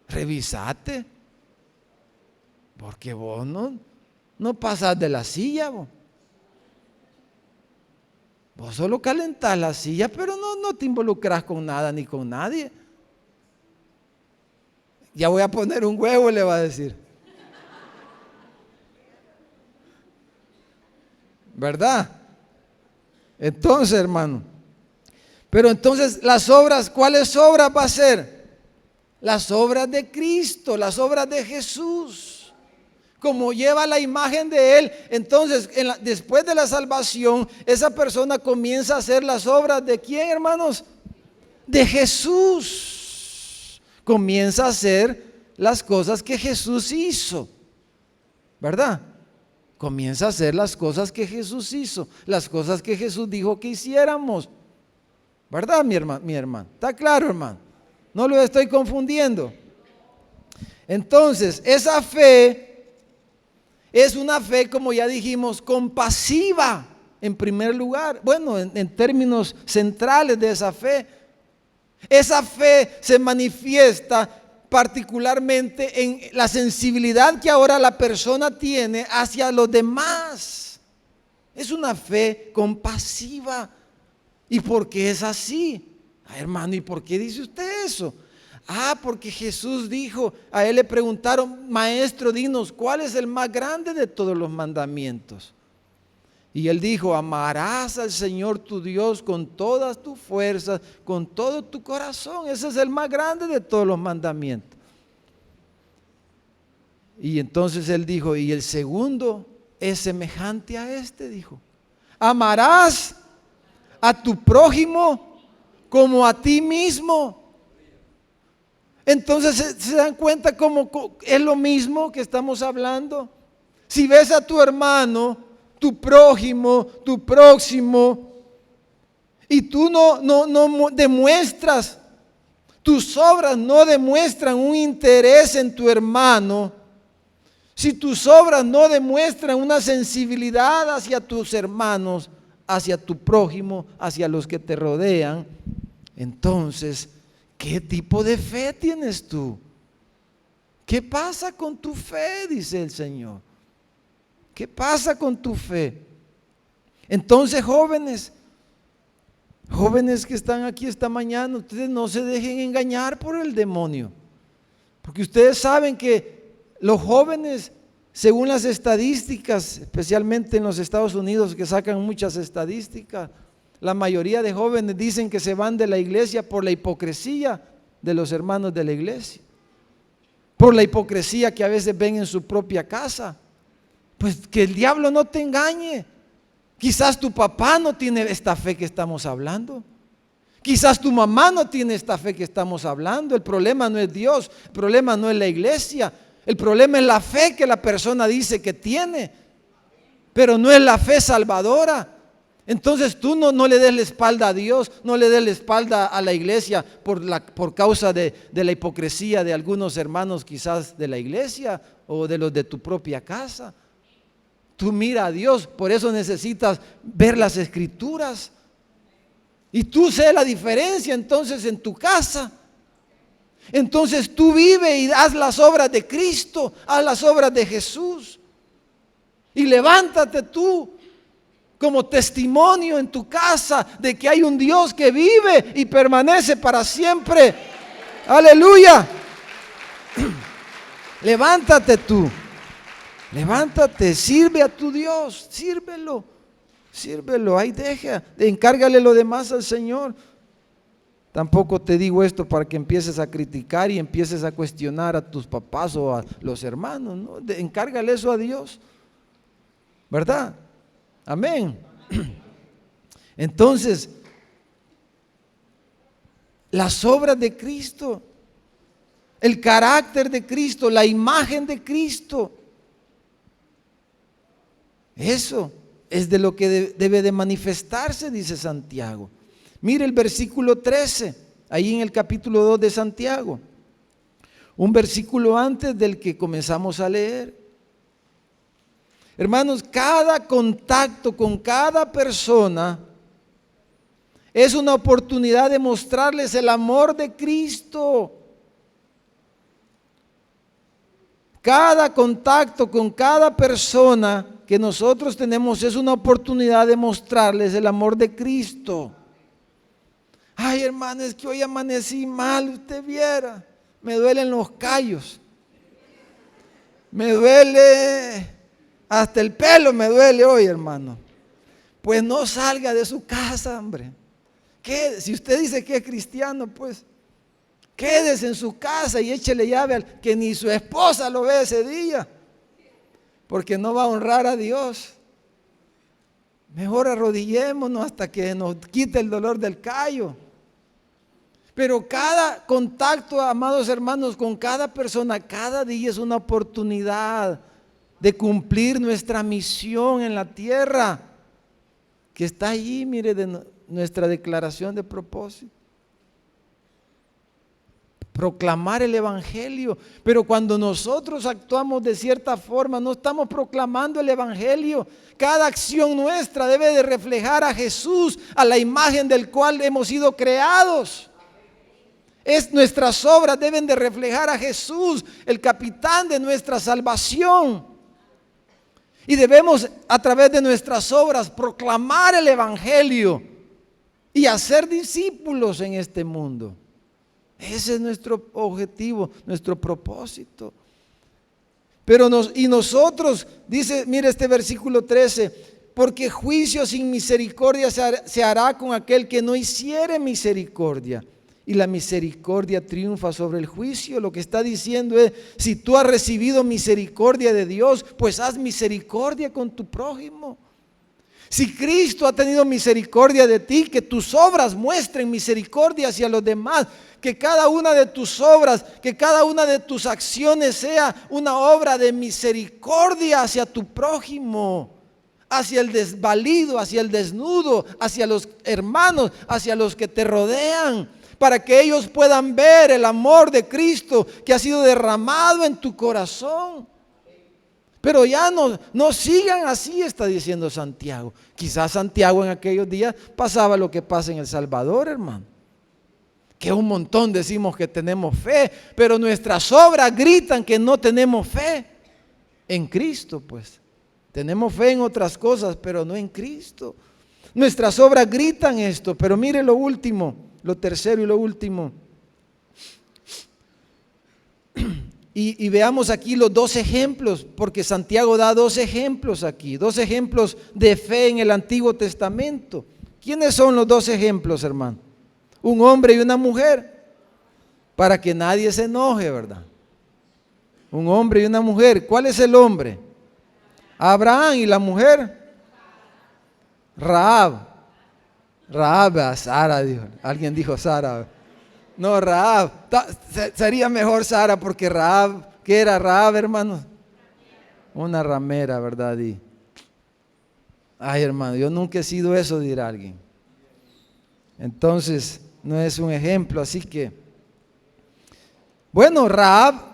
revisate, porque vos no pasas de la silla, vos. Vos solo calentás la silla, pero no te involucras con nada ni con nadie. Ya voy a poner un huevo, le va a decir. ¿Verdad? Entonces, hermano. Pero entonces, las obras, ¿cuáles obras va a ser? Las obras de Cristo, las obras de Jesús. Como lleva la imagen de Él, entonces después de la salvación, esa persona comienza a hacer las obras de ¿quién, hermanos? De Jesús. Comienza a hacer las cosas que Jesús hizo, ¿verdad? Comienza a hacer las cosas que Jesús hizo, las cosas que Jesús dijo que hiciéramos, ¿verdad, mi hermano? ¿Está claro, hermano? No lo estoy confundiendo. Entonces, esa fe es una fe, como ya dijimos, compasiva en primer lugar. Bueno, en términos centrales de esa fe. Esa fe se manifiesta particularmente en la sensibilidad que ahora la persona tiene hacia los demás. Es una fe compasiva. ¿Y por qué es así? Hermano, ¿y por qué dice usted eso? Porque Jesús dijo, a Él le preguntaron, maestro, dinos, ¿cuál es el más grande de todos los mandamientos? Y Él dijo, amarás al Señor tu Dios con todas tus fuerzas, con todo tu corazón. Ese es el más grande de todos los mandamientos. Y entonces Él dijo, y el segundo es semejante a este, dijo, amarás a tu prójimo como a ti mismo. Entonces se dan cuenta cómo es lo mismo que estamos hablando. Si ves a tu hermano tu prójimo, tu próximo, y tú no demuestras, tus obras no demuestran un interés en tu hermano, si tus obras no demuestran una sensibilidad hacia tus hermanos, hacia tu prójimo, hacia los que te rodean, entonces, ¿qué tipo de fe tienes tú? ¿Qué pasa con tu fe? Dice el Señor. ¿Qué pasa con tu fe? Entonces, jóvenes que están aquí esta mañana, ustedes no se dejen engañar por el demonio, porque ustedes saben que los jóvenes, según las estadísticas, especialmente en los Estados Unidos, que sacan muchas estadísticas, la mayoría de jóvenes dicen que se van de la iglesia por la hipocresía de los hermanos de la iglesia, por la hipocresía que a veces ven en su propia casa. Pues que el diablo no te engañe. Quizás tu papá no tiene esta fe que estamos hablando. Quizás tu mamá no tiene esta fe que estamos hablando. El problema no es Dios, el problema no es la iglesia. El problema es la fe que la persona dice que tiene, pero no es la fe salvadora. Entonces tú no le des la espalda a Dios, no le des la espalda a la iglesia por causa de la hipocresía de algunos hermanos quizás de la iglesia o de los de tu propia casa. Tú mira a Dios, por eso necesitas ver las escrituras. Y tú sé la diferencia entonces en tu casa. Entonces tú vive y haz las obras de Cristo, haz las obras de Jesús. Y levántate tú como testimonio en tu casa de que hay un Dios que vive y permanece para siempre. Aleluya. Levántate tú. Levántate, sirve a tu Dios, sírvelo, ahí encárgale lo demás al Señor. Tampoco te digo esto para que empieces a criticar y empieces a cuestionar a tus papás o a los hermanos, ¿no? Encárgale eso a Dios, ¿verdad? Amén. Entonces, las obras de Cristo, el carácter de Cristo, la imagen de Cristo, eso es de lo que debe de manifestarse, dice Santiago. Mire el versículo 13, ahí en el capítulo 2 de Santiago, un versículo antes del que comenzamos a leer. Hermanos, cada contacto con cada persona es una oportunidad de mostrarles el amor de Cristo. Cada contacto con cada persona que nosotros tenemos es una oportunidad de mostrarles el amor de Cristo. Ay, hermano, es que hoy amanecí mal, usted viera, me duelen los callos, me duele, hasta el pelo me duele hoy, hermano. Pues no salga de su casa, hombre. Si usted dice que es cristiano, pues quédese en su casa y échele llave al que ni su esposa lo ve ese día, porque no va a honrar a Dios. Mejor arrodillémonos hasta que nos quite el dolor del callo. Pero cada contacto, amados hermanos, con cada persona, cada día es una oportunidad de cumplir nuestra misión en la tierra, que está allí, mire, de nuestra declaración de propósito. Proclamar el evangelio. Pero cuando nosotros actuamos de cierta forma, no estamos proclamando el evangelio. Cada acción nuestra debe de reflejar a Jesús, a la imagen del cual hemos sido creados. Nuestras obras deben de reflejar a Jesús, el capitán de nuestra salvación. Y debemos, a través de nuestras obras, proclamar el evangelio y hacer discípulos en este mundo. Ese es nuestro objetivo, nuestro propósito. Pero nosotros, dice, mire este versículo 13, porque juicio sin misericordia se hará con aquel que no hiciere misericordia. Y la misericordia triunfa sobre el juicio. Lo que está diciendo es, si tú has recibido misericordia de Dios, pues haz misericordia con tu prójimo. Si Cristo ha tenido misericordia de ti, que tus obras muestren misericordia hacia los demás. Que cada una de tus obras, que cada una de tus acciones sea una obra de misericordia hacia tu prójimo, hacia el desvalido, hacia el desnudo, hacia los hermanos, hacia los que te rodean, para que ellos puedan ver el amor de Cristo que ha sido derramado en tu corazón. Pero ya no sigan así, está diciendo Santiago. Quizás Santiago en aquellos días pasaba lo que pasa en El Salvador, hermano. Que un montón decimos que tenemos fe, pero nuestras obras gritan que no tenemos fe en Cristo, pues. Tenemos fe en otras cosas, pero no en Cristo. Nuestras obras gritan esto, pero mire lo último, lo tercero y lo último. Y veamos aquí los dos ejemplos, porque Santiago da dos ejemplos aquí, dos ejemplos de fe en el Antiguo Testamento. ¿Quiénes son los dos ejemplos, hermano? Un hombre y una mujer, para que nadie se enoje, ¿verdad? Un hombre y una mujer. ¿Cuál es el hombre? Abraham. ¿Y la mujer? Rahab. Rahab, Sara dijo. Alguien dijo Sara. No, Rahab. Sería mejor Sara, porque Rahab, ¿qué era Rahab, hermano? Una ramera, ¿verdad? Ay, hermano, yo nunca he sido eso, dirá alguien. Entonces, no es un ejemplo, así que, bueno, Rahab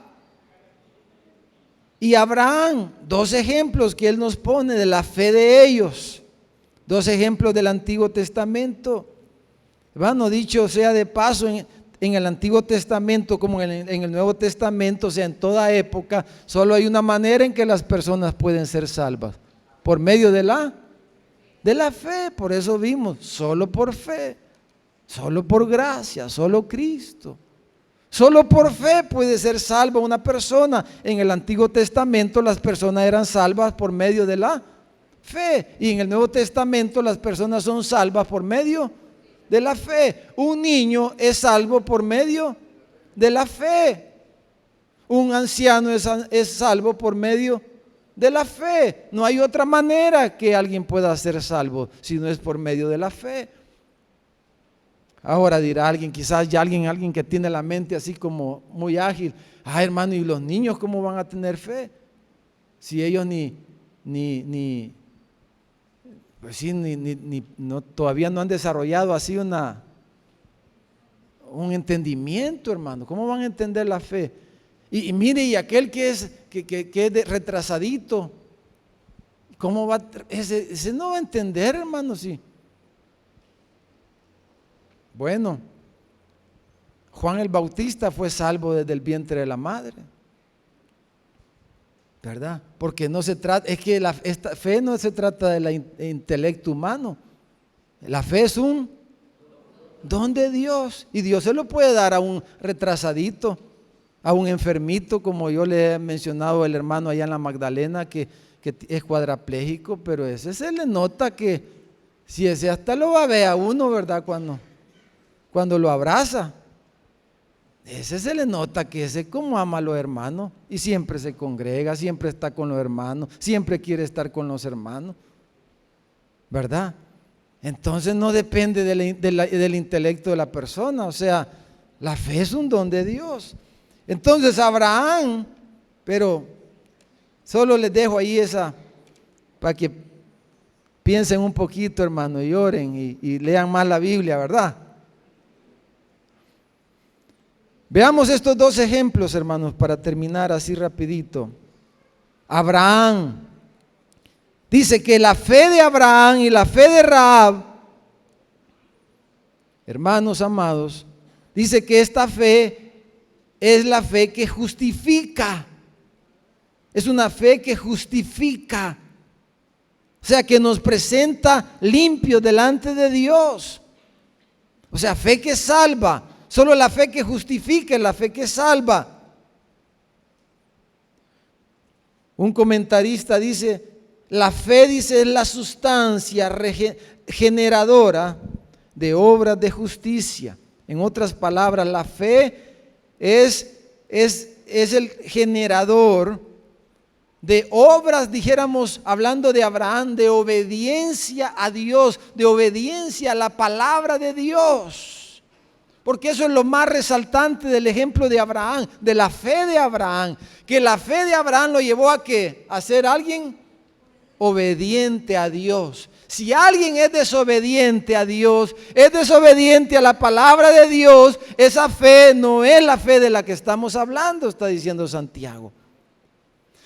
y Abraham, dos ejemplos que él nos pone de la fe de ellos, dos ejemplos del Antiguo Testamento. Hermano, dicho sea de paso, en el Antiguo Testamento como en el Nuevo Testamento, o sea, en toda época, solo hay una manera en que las personas pueden ser salvas, por medio de la fe. Por eso vimos, solo por fe, solo por gracia, solo Cristo. Solo por fe puede ser salva una persona. En el Antiguo Testamento las personas eran salvas por medio de la fe, y en el Nuevo Testamento las personas son salvas por medio de la fe. Un niño es salvo por medio de la fe. Un anciano es salvo por medio de la fe. No hay otra manera que alguien pueda ser salvo si no es por medio de la fe. Ahora dirá alguien, quizás ya alguien que tiene la mente así como muy ágil: ah, hermano, ¿y los niños cómo van a tener fe? Si ellos pues sí, todavía no han desarrollado así un entendimiento, hermano. ¿Cómo van a entender la fe? Y mire, y aquel que es retrasadito, ¿cómo va? Ese no va a entender, hermano, sí. Bueno, Juan el Bautista fue salvo desde el vientre de la madre, ¿verdad? Porque no se trata, es que esta fe no se trata del intelecto humano. La fe es un don de Dios, y Dios se lo puede dar a un retrasadito, a un enfermito, como yo le he mencionado al hermano allá en la Magdalena, que es cuadrapléjico, pero ese se le nota que si ese hasta lo va a ver a uno, ¿verdad? Cuando lo abraza, ese se le nota que ese como ama a los hermanos, y siempre se congrega, siempre está con los hermanos, siempre quiere estar con los hermanos, ¿verdad? Entonces no depende del intelecto de la persona, o sea, la fe es un don de Dios. Entonces Abraham, pero solo les dejo ahí esa, para que piensen un poquito, hermano, y oren y lean más la Biblia, ¿verdad? Veamos estos dos ejemplos, hermanos, para terminar así rapidito. Abraham, dice que la fe de Abraham y la fe de Rahab, hermanos amados, dice que esta fe es la fe que justifica. Es una fe que justifica, o sea, que nos presenta limpios delante de Dios. O sea, fe que salva. Solo la fe que justifica es la fe que salva. Un comentarista dice: la fe, dice, es la sustancia generadora de obras de justicia. En otras palabras, la fe es el generador de obras, dijéramos, hablando de Abraham, de obediencia a Dios, de obediencia a la palabra de Dios. Porque eso es lo más resaltante del ejemplo de Abraham, de la fe de Abraham, que la fe de Abraham lo llevó a ¿qué? A ser alguien obediente a Dios. Si alguien es desobediente a Dios, es desobediente a la palabra de Dios, esa fe no es la fe de la que estamos hablando, está diciendo Santiago.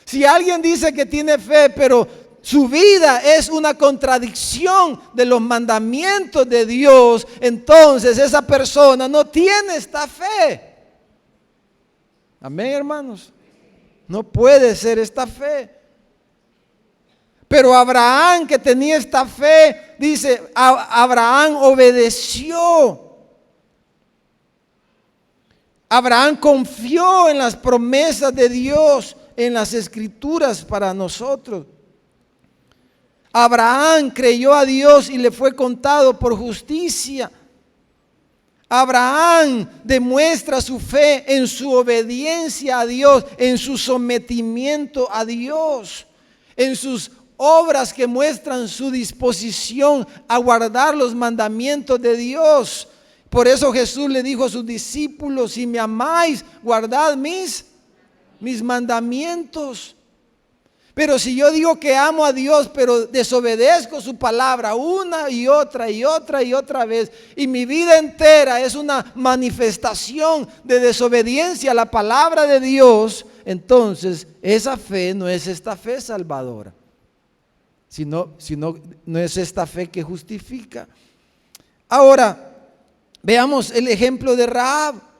Si alguien dice que tiene fe, pero su vida es una contradicción de los mandamientos de Dios, entonces esa persona no tiene esta fe. Amén, hermanos. No puede ser esta fe. Pero Abraham, que tenía esta fe, dice, Abraham obedeció. Abraham confió en las promesas de Dios, en las escrituras para nosotros. Abraham creyó a Dios y le fue contado por justicia. Abraham demuestra su fe en su obediencia a Dios, en su sometimiento a Dios, en sus obras que muestran su disposición a guardar los mandamientos de Dios. Por eso Jesús le dijo a sus discípulos: si me amáis, guardad mis mandamientos. Pero si yo digo que amo a Dios, pero desobedezco su palabra una y otra y otra y otra vez, y mi vida entera es una manifestación de desobediencia a la palabra de Dios, entonces esa fe no es esta fe salvadora, sino no es esta fe que justifica. Ahora, veamos el ejemplo de Rahab.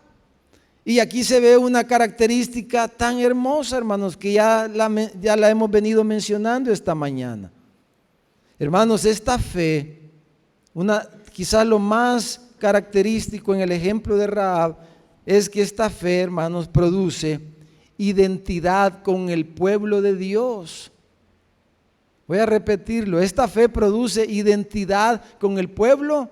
Y aquí se ve una característica tan hermosa, hermanos, que ya la hemos venido mencionando esta mañana. Hermanos, esta fe, quizás lo más característico en el ejemplo de Rahab, es que esta fe, hermanos, produce identidad con el pueblo de Dios. Voy a repetirlo: esta fe produce identidad con el pueblo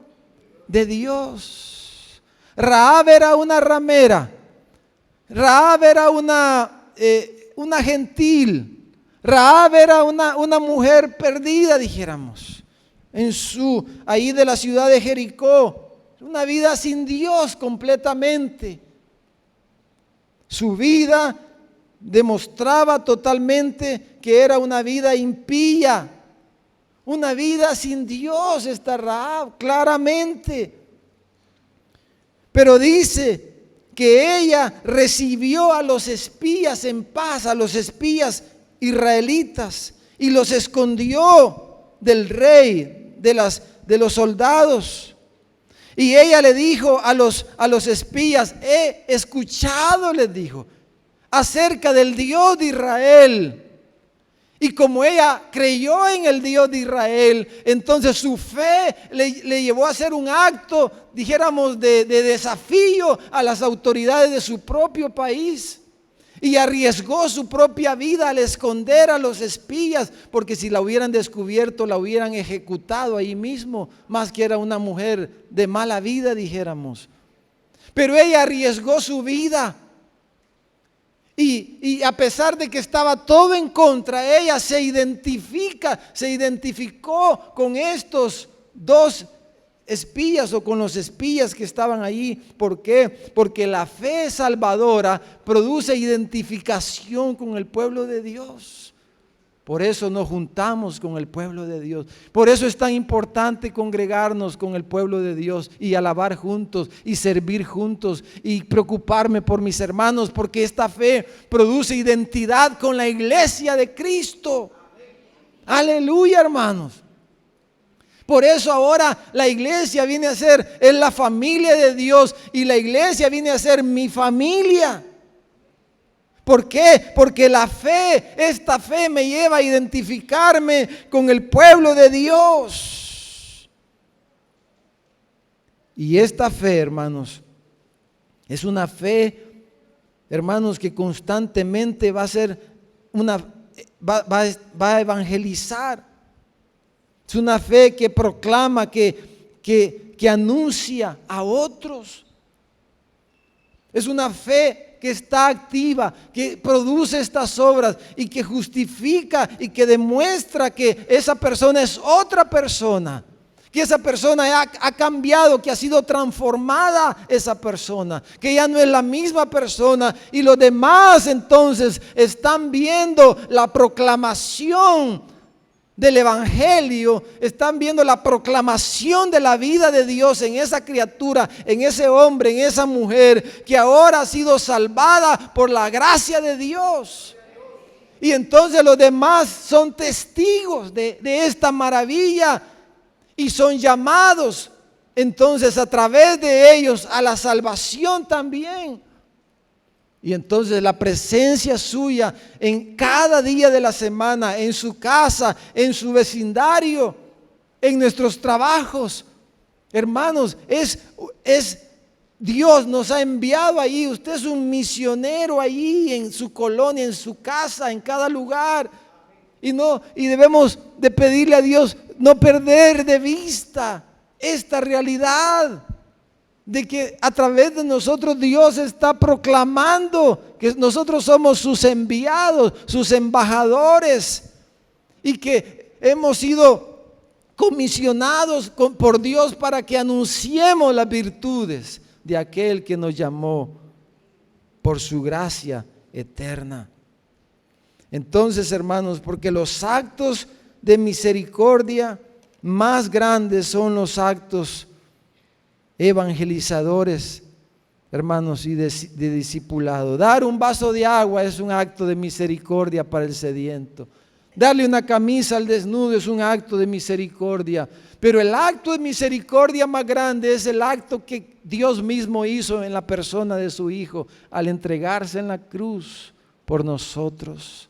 de Dios. Rahab era una ramera. Rahab era una gentil. Rahab era una mujer perdida, dijéramos, ahí de la ciudad de Jericó. Una vida sin Dios completamente. Su vida demostraba totalmente que era una vida impía, una vida sin Dios, esta Rahab, claramente. Pero dice que ella recibió a los espías en paz, a los espías israelitas, y los escondió del rey, de los soldados. Y ella le dijo a los espías: he escuchado, les dijo, acerca del Dios de Israel. Y como ella creyó en el Dios de Israel, entonces su fe le llevó a hacer un acto, dijéramos, de desafío a las autoridades de su propio país. Y arriesgó su propia vida al esconder a los espías, porque si la hubieran descubierto, la hubieran ejecutado ahí mismo, más que era una mujer de mala vida, dijéramos. Pero ella arriesgó su vida. Y a pesar de que estaba todo en contra, ella se identificó con estos dos espías, o con los espías que estaban allí. ¿Por qué? Porque la fe salvadora produce identificación con el pueblo de Dios. Por eso nos juntamos con el pueblo de Dios. Por eso es tan importante congregarnos con el pueblo de Dios y alabar juntos y servir juntos y preocuparme por mis hermanos, porque esta fe produce identidad con la iglesia de Cristo. Aleluya, hermanos. Por eso ahora la iglesia viene a ser, es la familia de Dios, y la iglesia viene a ser mi familia. ¿Por qué? Porque la fe, esta fe me lleva a identificarme con el pueblo de Dios. Y esta fe, hermanos, es una fe, hermanos, que constantemente va a ser va a evangelizar. Es una fe que proclama, que anuncia a otros. Es una fe que está activa, que produce estas obras y que justifica y que demuestra que esa persona es otra persona, que esa persona ha cambiado, que ha sido transformada esa persona, que ya no es la misma persona, y los demás entonces están viendo la proclamación del Evangelio, están viendo la proclamación de la vida de Dios en esa criatura, en ese hombre, en esa mujer que ahora ha sido salvada por la gracia de Dios. Y entonces los demás son testigos de esta maravilla y son llamados entonces a través de ellos a la salvación también. Y entonces la presencia suya en cada día de la semana, en su casa, en su vecindario, en nuestros trabajos, hermanos, es Dios nos ha enviado ahí. Usted es un misionero ahí en su colonia, en su casa, en cada lugar. Y debemos de pedirle a Dios no perder de vista esta realidad de que a través de nosotros Dios está proclamando que nosotros somos sus enviados, sus embajadores, y que hemos sido comisionados por Dios para que anunciemos las virtudes de aquel que nos llamó por su gracia eterna. Entonces, hermanos, porque los actos de misericordia más grandes son los actos evangelizadores, hermanos, y de discipulado. Dar un vaso de agua es un acto de misericordia para el sediento. Darle una camisa al desnudo es un acto de misericordia. Pero el acto de misericordia más grande es el acto que Dios mismo hizo en la persona de su Hijo al entregarse en la cruz por nosotros,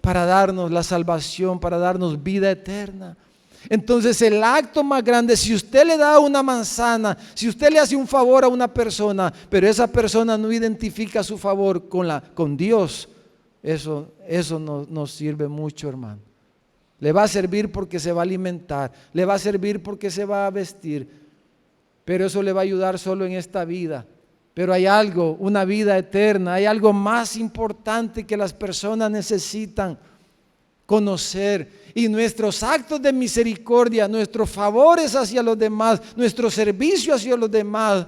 para darnos la salvación, para darnos vida eterna. Entonces el acto más grande, si usted le da una manzana, si usted le hace un favor a una persona, pero esa persona no identifica su favor con Dios, eso no nos sirve mucho, hermano. Le va a servir porque se va a alimentar, le va a servir porque se va a vestir, pero eso le va a ayudar solo en esta vida. Pero hay algo, una vida eterna, hay algo más importante que las personas necesitan conocer. Y nuestros actos de misericordia, nuestros favores hacia los demás, nuestro servicio hacia los demás,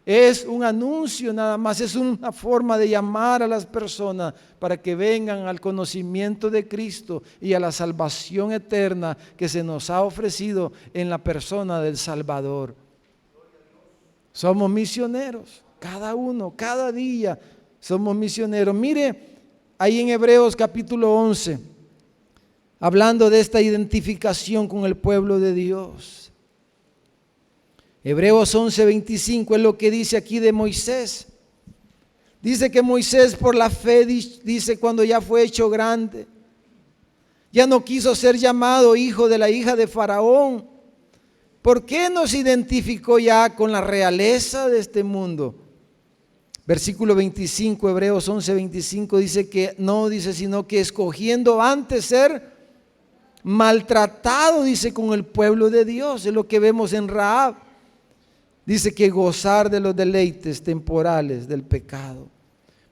es un anuncio nada más, es una forma de llamar a las personas para que vengan al conocimiento de Cristo y a la salvación eterna que se nos ha ofrecido en la persona del Salvador. Somos misioneros, cada uno, cada día somos misioneros. Mire, ahí en Hebreos capítulo 11, hablando de esta identificación con el pueblo de Dios. Hebreos 11:25 es lo que dice aquí de Moisés. Dice que Moisés por la fe, dice, cuando ya fue hecho grande, ya no quiso ser llamado hijo de la hija de Faraón. ¿Por qué no se identificó ya con la realeza de este mundo? Versículo 25, Hebreos 11:25 dice que no, dice, sino que escogiendo antes ser maltratado, dice, con el pueblo de Dios. Es lo que vemos en Rahab. Dice que gozar de los deleites temporales del pecado.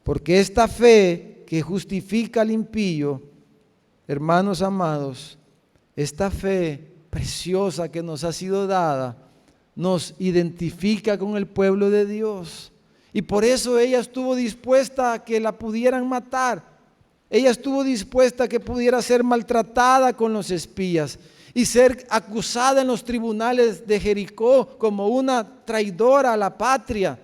Porque esta fe que justifica al impío, hermanos amados, esta fe preciosa que nos ha sido dada, nos identifica con el pueblo de Dios. Y por eso ella estuvo dispuesta a que la pudieran matar. Ella estuvo dispuesta a que pudiera ser maltratada con los espías y ser acusada en los tribunales de Jericó como una traidora a la patria.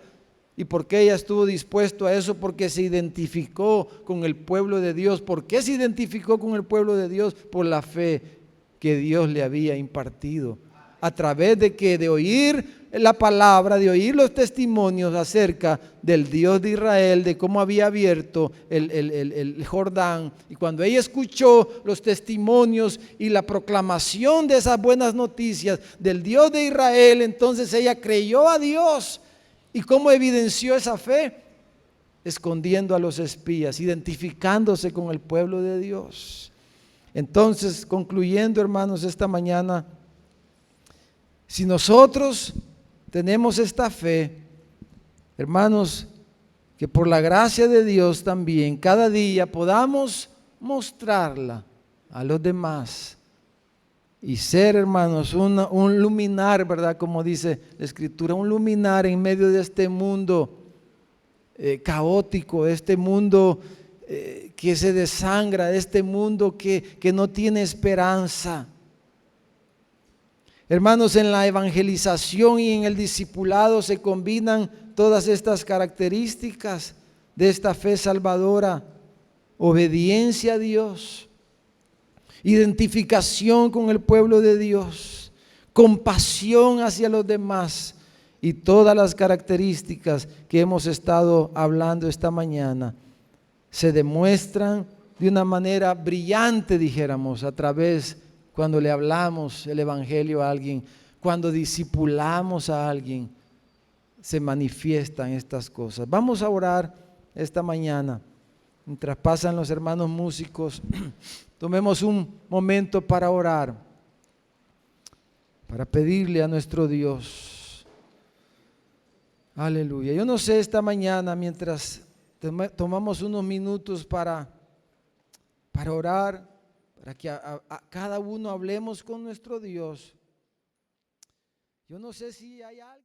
¿Y por qué ella estuvo dispuesta a eso? Porque se identificó con el pueblo de Dios. ¿Por qué se identificó con el pueblo de Dios? Por la fe que Dios le había impartido. A través de que de oír la palabra, de oír los testimonios acerca del Dios de Israel, de cómo había abierto el Jordán. Y cuando ella escuchó los testimonios y la proclamación de esas buenas noticias del Dios de Israel, entonces ella creyó a Dios. ¿Y cómo evidenció esa fe? Escondiendo a los espías, identificándose con el pueblo de Dios. Entonces, concluyendo, hermanos, esta mañana, si nosotros tenemos esta fe, hermanos, que por la gracia de Dios también cada día podamos mostrarla a los demás y ser, hermanos, un luminar, ¿verdad? Como dice la Escritura, un luminar en medio de este mundo caótico, este mundo que se desangra, de este mundo que no tiene esperanza. Hermanos, en la evangelización y en el discipulado se combinan todas estas características de esta fe salvadora: obediencia a Dios, identificación con el pueblo de Dios, compasión hacia los demás y todas las características que hemos estado hablando esta mañana se demuestran de una manera brillante, dijéramos, a través cuando le hablamos el evangelio a alguien, cuando discipulamos a alguien, se manifiestan estas cosas. Vamos a orar esta mañana. Mientras pasan los hermanos músicos, tomemos un momento para orar, para pedirle a nuestro Dios. Aleluya. Yo no sé esta mañana, mientras tomamos unos minutos para orar, para que a cada uno hablemos con nuestro Dios. Yo no sé si hay algo.